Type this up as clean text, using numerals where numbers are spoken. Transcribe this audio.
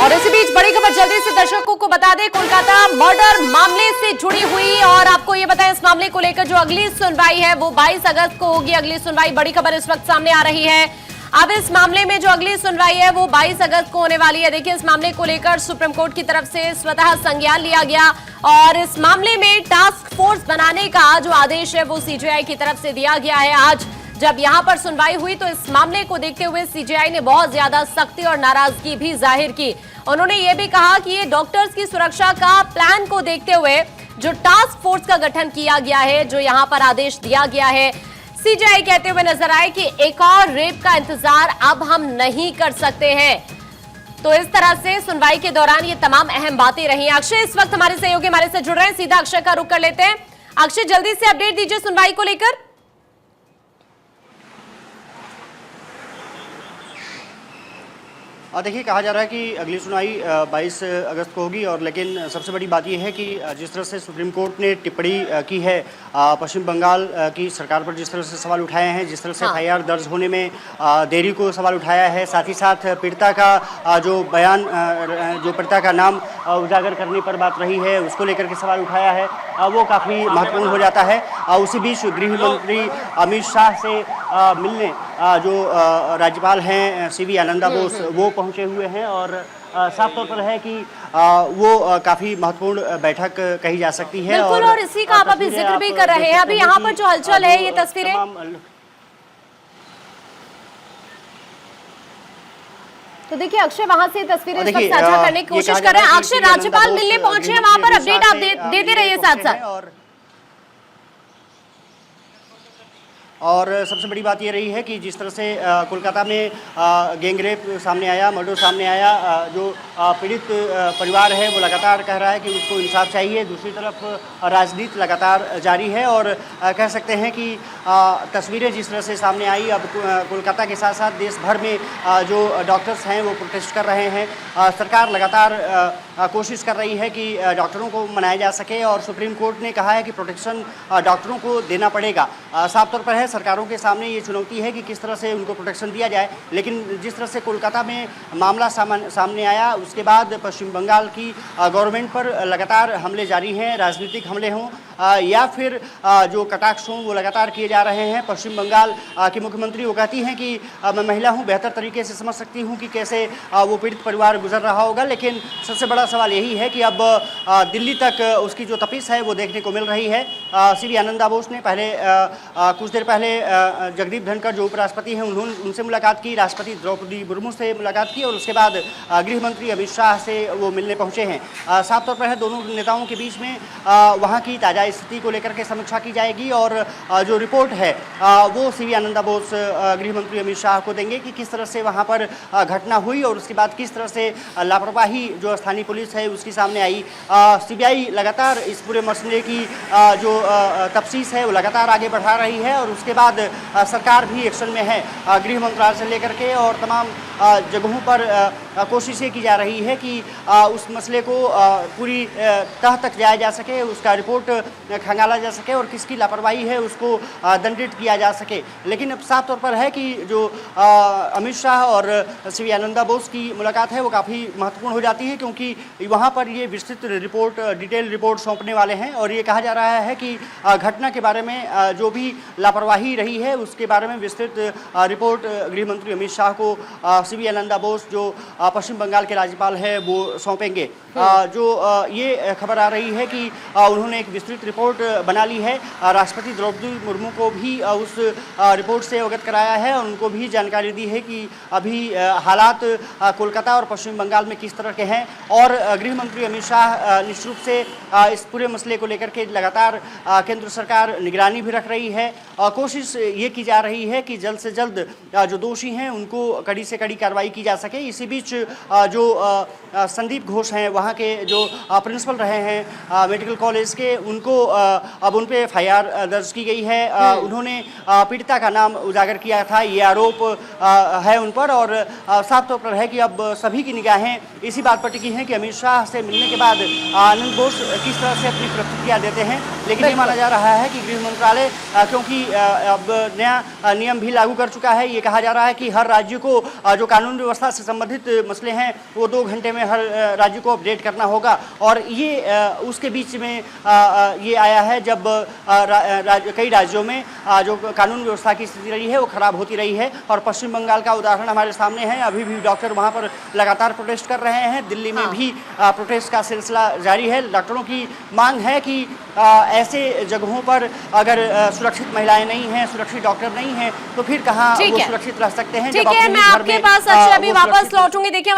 और इसी बीच बड़ी खबर जल्दी से दर्शकों को बता दें, कोलकाता मर्डर मामले से जुड़ी हुई और आपको ये बताएं इस मामले को लेकर जो अगली सुनवाई है वो 22 अगस्त को होगी। अगली सुनवाई, बड़ी खबर इस वक्त सामने आ रही है। अब इस मामले में जो अगली सुनवाई है वो 22 अगस्त को होने वाली है। देखिए, इस मामले को लेकर सुप्रीम कोर्ट की तरफ से स्वतः संज्ञान लिया गया और इस मामले में टास्क फोर्स बनाने का जो आदेश है वो सीजेआई की तरफ से दिया गया है। आज जब यहां पर सुनवाई हुई तो इस मामले को देखते हुए सीजेआई ने बहुत ज्यादा सख्ती और नाराजगी भी जाहिर की। उन्होंने ये भी कहा कि ये डॉक्टर्स की सुरक्षा का प्लान को देखते हुए जो टास्क फोर्स का गठन किया गया है, जो यहां पर आदेश दिया गया है, सीजेआई कहते हुए नजर आए कि एक और रेप का इंतजार अब हम नहीं कर सकते हैं। तो इस तरह से सुनवाई के दौरान ये तमाम अहम बातें रही। अक्षय इस वक्त हमारे सहयोगी हमारे से जुड़ रहे हैं, सीधा अक्षय का रुख कर लेते हैं। अक्षय, जल्दी से अपडेट दीजिए सुनवाई को लेकर। देखिए, कहा जा रहा है कि अगली सुनवाई 22 अगस्त को होगी और लेकिन सबसे बड़ी बात यह है कि जिस तरह से सुप्रीम कोर्ट ने टिप्पणी की है पश्चिम बंगाल की सरकार पर, जिस तरह से सवाल उठाए हैं, जिस तरह से एफआईआर दर्ज होने में देरी को सवाल उठाया है, साथ ही साथ पीड़िता का जो बयान, जो पीड़िता का नाम उजागर करने पर बात रही है उसको लेकर के सवाल उठाया है, वो काफ़ी महत्वपूर्ण हो जाता है। उसी बीच गृह मंत्री अमित शाह से मिलने जो राज्यपाल हैं सीवी आनंदा बोस वो पहुंचे हुए हैं और साफ तौर पर है कि वो काफी महत्वपूर्ण बैठक कही जा सकती है। बिल्कुल, और इसी का आप अभी जिक्र भी कर रहे हैं। अभी यहाँ पर जो हलचल है, ये तस्वीरें तो देखिए अक्षय वहां से तस्वीरें इस वक्त साझा करने की कोशिश कर रहे हैं। अक्षय, राज्यपाल मिलने पहुंचे हैं, वहां पर अपडेट आप देते रहिए साथ साथ। और सबसे बड़ी बात ये रही है कि जिस तरह से कोलकाता में गैंगरेप सामने आया, मर्डर सामने आया, जो पीड़ित परिवार है वो लगातार कह रहा है कि उसको इंसाफ चाहिए। दूसरी तरफ राजनीति लगातार जारी है और कह सकते हैं कि तस्वीरें जिस तरह से सामने आई, अब कोलकाता के साथ साथ देश भर में जो डॉक्टर्स हैं वो प्रोटेस्ट कर रहे हैं। सरकार लगातार कोशिश कर रही है कि डॉक्टरों को मनाया जा सके और सुप्रीम कोर्ट ने कहा है कि प्रोटेक्शन डॉक्टरों को देना पड़ेगा। साफ तौर पर है सरकारों के सामने ये चुनौती है कि किस तरह से उनको प्रोटेक्शन दिया जाए, लेकिन जिस तरह से कोलकाता में मामला सामने आया उसके बाद पश्चिम बंगाल की गवर्नमेंट पर लगातार हमले जारी हैं, राजनीतिक हमले हों या फिर जो कटाक्ष हों वो लगातार किए जा रहे हैं। पश्चिम बंगाल की मुख्यमंत्री वो कहती हैं कि मैं महिला हूँ, बेहतर तरीके से समझ सकती हूँ कि कैसे वो पीड़ित परिवार गुजर रहा होगा, लेकिन सबसे बड़ा सवाल यही है कि अब दिल्ली तक उसकी जो तपिश है वो देखने को मिल रही है। सीवी आनंदा बोस ने पहले कुछ देर पहले जगदीप धनखड़ जो उपराष्ट्रपति हैं उनसे मुलाकात की, राष्ट्रपति द्रौपदी मुर्मू से मुलाकात की और उसके बाद गृह मंत्री अमित शाह से वो मिलने पहुंचे हैं। साफ तौर पर है दोनों नेताओं के बीच में वहां की ताज़ा स्थिति को लेकर के समीक्षा की जाएगी और जो रिपोर्ट है वो सीवी आनंदा बोस गृह मंत्री अमित शाह को देंगे कि किस तरह से वहाँ पर घटना हुई और उसके बाद किस तरह से लापरवाही जो स्थानीय पुलिस है उसकी सामने आई। सीबीआई लगातार इस पूरे मसले की जो तफ्तीश है वो लगातार आगे बढ़ा रही है और उसके बाद सरकार भी एक्शन में है। गृह मंत्रालय से लेकर के और तमाम जगहों पर कोशिशें की जा रही है कि उस मसले को पूरी तह तक जाया जा सके, उसका रिपोर्ट खंगाला जा सके और किसकी लापरवाही है उसको दंडित किया जा सके। लेकिन अब साफ तौर पर है कि जो अमित शाह और सीवी आनंदा बोस की मुलाकात है वो काफ़ी महत्वपूर्ण हो जाती है क्योंकि वहाँ पर ये विस्तृत रिपोर्ट, डिटेल रिपोर्ट सौंपने वाले हैं और ये कहा जा रहा है कि घटना के बारे में जो भी लापरवाही रही है उसके बारे में विस्तृत रिपोर्ट गृह मंत्री अमित शाह को सीवी आनंदा बोस जो पश्चिम बंगाल के राज्यपाल हैं वो सौंपेंगे। जो ये खबर आ रही है कि उन्होंने एक विस्तृत रिपोर्ट बना ली है, राष्ट्रपति द्रौपदी मुर्मू को भी उस रिपोर्ट से अवगत कराया है और उनको भी जानकारी दी है कि अभी हालात कोलकाता और पश्चिम बंगाल में किस तरह के हैं और गृह मंत्री अमित शाह निश्चित रूप से इस पूरे मसले को लेकर के लगातार केंद्र सरकार निगरानी भी रख रही है। कोशिश ये की जा रही है कि जल्द से जल्द जो दोषी हैं उनको कड़ी से कड़ी कार्रवाई की जा सके। इसी बीच जो संदीप घोष हैं वहाँ के जो प्रिंसिपल रहे हैं मेडिकल कॉलेज के, उनको अब उन पे एफआईआर दर्ज की गई है। उन्होंने पीड़िता का नाम उजागर किया था, ये आरोप है उन पर और साफ तौर पर है कि अब सभी की निगाहें इसी बात पर टिकी हैं कि अमित शाह से मिलने के बाद आनंद बोस किस तरह से अपनी प्रतिक्रिया देते हैं। लेकिन ये माना जा रहा है कि गृह मंत्रालय क्योंकि अब नया नियम भी लागू कर चुका है, ये कहा जा रहा है कि हर राज्य को जो कानून व्यवस्था से संबंधित मसले हैं वो 2 घंटे में हर राज्य को अपडेट करना होगा। और ये उसके बीच में ये आया है जब कई राज्यों में जो कानून व्यवस्था की स्थिति रही है वो खराब होती रही है। और पश्चिम बंगाल का उदाहरण हमारे सामने है, अभी भी डॉक्टर वहाँ पर लगातार प्रोटेस्ट कर रहे हैं। दिल्ली में भी प्रोटेस्ट का सिलसिला जारी है। डॉक्टरों की मांग है कि ऐसे जगहों पर अगर सुरक्षित महिलाएं नहीं हैं, सुरक्षित डॉक्टर नहीं हैं, तो फिर कहाँ वो सुरक्षित रह सकते हैं। ठीक है, मैं आपके पास अभी वापस लौटूंगी। देखिए